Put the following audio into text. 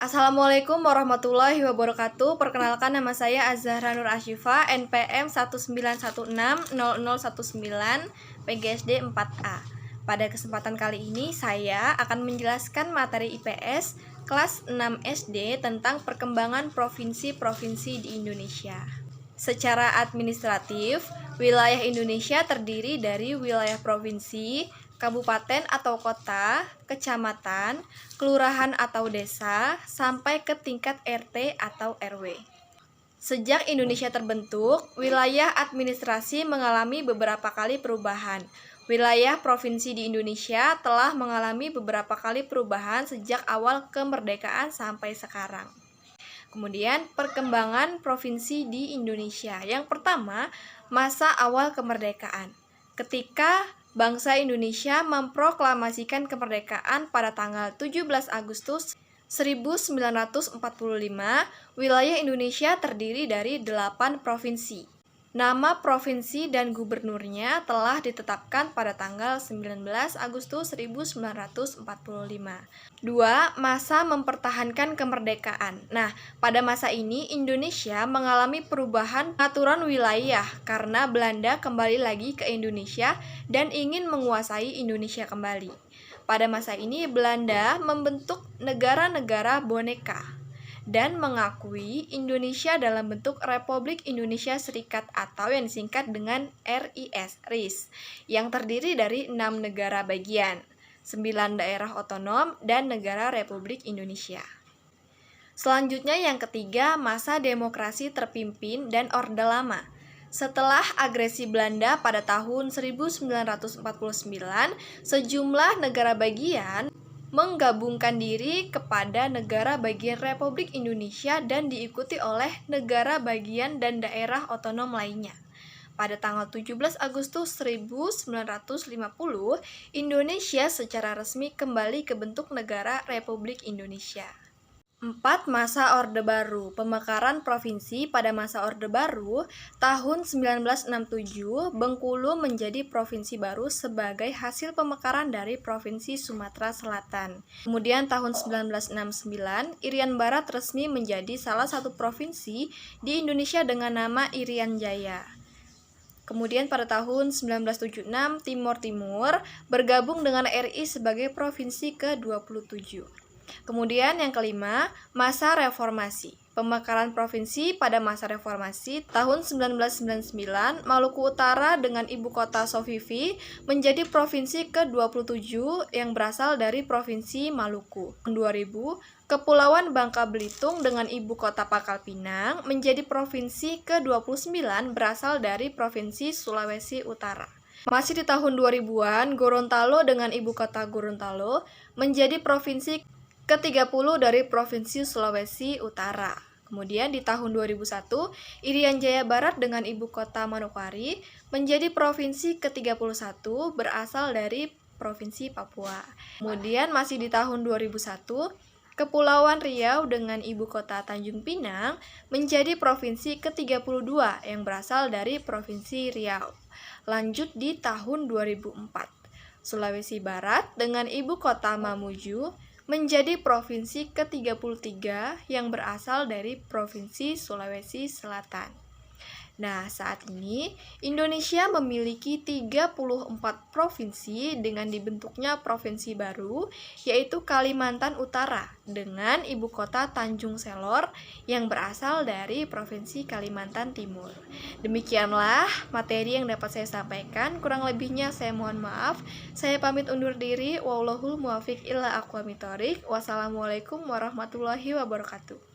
Assalamualaikum warahmatullahi wabarakatuh. Perkenalkan, nama saya Azahra Nur Asyifa, NPM 191600019, PGSD 4A. Pada kesempatan kali ini saya akan menjelaskan materi IPS kelas 6 SD tentang perkembangan provinsi-provinsi di Indonesia. Secara administratif, wilayah Indonesia terdiri dari wilayah provinsi, kabupaten atau kota, kecamatan, kelurahan atau desa, sampai ke tingkat RT atau RW. Sejak Indonesia terbentuk, wilayah administrasi mengalami beberapa kali perubahan. Wilayah provinsi di Indonesia telah mengalami beberapa kali perubahan sejak awal kemerdekaan sampai sekarang. Kemudian, perkembangan provinsi di Indonesia. Yang pertama, masa awal kemerdekaan. Ketika bangsa Indonesia memproklamasikan kemerdekaan pada tanggal 17 Agustus 1945, wilayah Indonesia terdiri dari 8 provinsi. Nama provinsi dan gubernurnya telah ditetapkan pada tanggal 19 Agustus 1945. 2. Masa mempertahankan kemerdekaan. Nah, pada masa ini Indonesia mengalami perubahan aturan wilayah karena Belanda kembali lagi ke Indonesia dan ingin menguasai Indonesia kembali. Pada masa ini Belanda membentuk negara-negara boneka dan mengakui Indonesia dalam bentuk Republik Indonesia Serikat atau yang disingkat dengan RIS, yang terdiri dari 6 negara bagian, 9 daerah otonom, dan negara Republik Indonesia. Selanjutnya yang ketiga, masa demokrasi terpimpin dan Orde Lama. Setelah agresi Belanda pada tahun 1949, sejumlah negara bagian menggabungkan diri kepada negara bagian Republik Indonesia dan diikuti oleh negara bagian dan daerah otonom lainnya. Pada tanggal 17 Agustus 1950, Indonesia secara resmi kembali ke bentuk negara Republik Indonesia. 4. Masa Orde Baru. Pemekaran provinsi. Pada masa Orde Baru, tahun 1967, Bengkulu menjadi provinsi baru sebagai hasil pemekaran dari Provinsi Sumatera Selatan. Kemudian tahun 1969, Irian Barat resmi menjadi salah satu provinsi di Indonesia dengan nama Irian Jaya. Kemudian pada tahun 1976, Timor Timur bergabung dengan RI sebagai provinsi ke-27. Kemudian yang kelima, masa reformasi. Pemekaran provinsi pada masa reformasi tahun 1999, Maluku Utara dengan ibu kota Sofifi menjadi provinsi ke-27 yang berasal dari Provinsi Maluku. 2000, Kepulauan Bangka Belitung dengan ibu kota Pangkal Pinang menjadi provinsi ke-29 berasal dari Provinsi Sulawesi Utara. Masih di tahun 2000-an, Gorontalo dengan ibu kota Gorontalo menjadi provinsi ke-30 dari Provinsi Sulawesi Utara. Kemudian di tahun 2001, Irian Jaya Barat dengan ibu kota Manokwari menjadi provinsi ke-31 berasal dari Provinsi Papua. Kemudian masih di tahun 2001, Kepulauan Riau dengan ibu kota Tanjung Pinang menjadi provinsi ke-32 yang berasal dari Provinsi Riau. Lanjut di tahun 2004, Sulawesi Barat dengan ibu kota Mamuju menjadi provinsi ke-33 yang berasal dari Provinsi Sulawesi Selatan. Nah, saat ini Indonesia memiliki 34 provinsi dengan dibentuknya provinsi baru, yaitu Kalimantan Utara dengan ibu kota Tanjung Selor yang berasal dari Provinsi Kalimantan Timur. Demikianlah materi yang dapat saya sampaikan, kurang lebihnya saya mohon maaf. Saya pamit undur diri. Wallahul muwaffiq ila aqwamit thoriq. Wassalamualaikum warahmatullahi wabarakatuh.